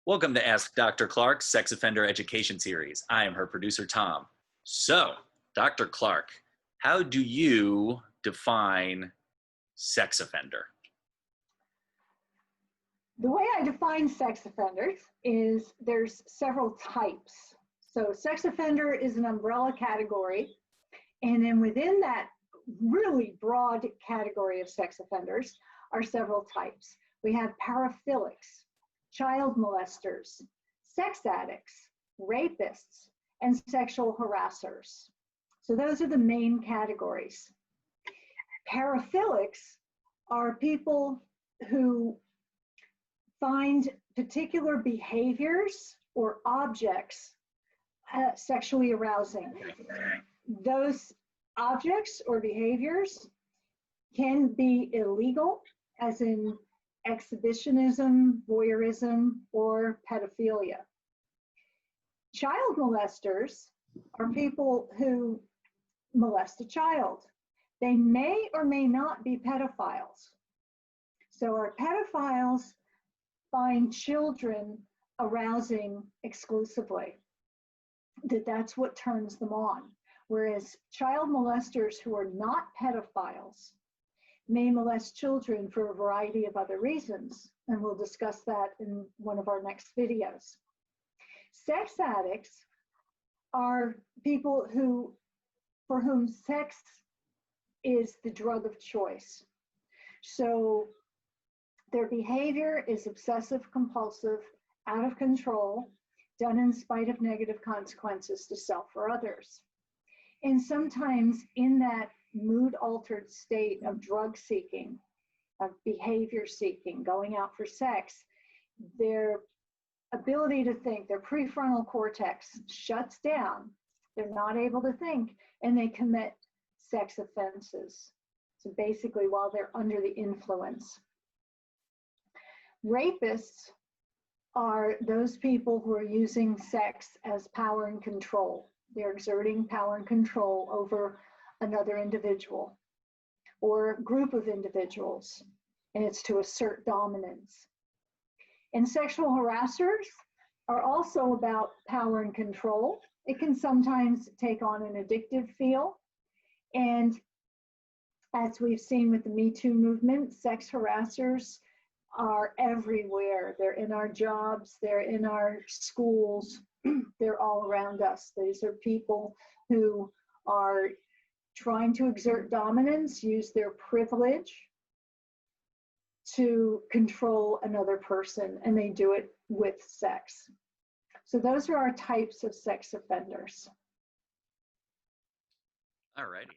Welcome to Ask Dr. Clark's Sex Offender Education Series. I am her producer, Tom. So, Dr. Clark, how do you define sex offender? The way I define sex offenders is there's several types. So sex offender is an umbrella category. And then within that really broad category of sex offenders are several types. We have paraphilics, child molesters, sex addicts, rapists, and sexual harassers. So those are the main categories. Paraphilics are people who find particular behaviors or objects sexually arousing. Those objects or behaviors can be illegal, as in exhibitionism, voyeurism, or pedophilia. Child molesters are people who molest a child. They may or may not be pedophiles. So our pedophiles find children arousing exclusively, that's what turns them on. Whereas child molesters who are not pedophiles may molest children for a variety of other reasons, and we'll discuss that in one of our next videos. Sex addicts are people for whom sex is the drug of choice. So their behavior is obsessive compulsive, out of control, done in spite of negative consequences to self or others. And sometimes in that mood-altered state of drug seeking, of behavior seeking, going out for sex, their ability to think, their prefrontal cortex shuts down. They're not able to think, and they commit sex offenses. So basically, while they're under the influence. Rapists are those people who are using sex as power and control. They're exerting power and control over another individual or group of individuals, and it's to assert dominance. And sexual harassers are also about power and control. It can sometimes take on an addictive feel. And as we've seen with the Me Too movement, sex harassers are everywhere. They're in our jobs, they're in our schools, they're all around us. These are people who are trying to exert dominance, use their privilege to control another person, and they do it with sex. So those are our types of sex offenders. All righty.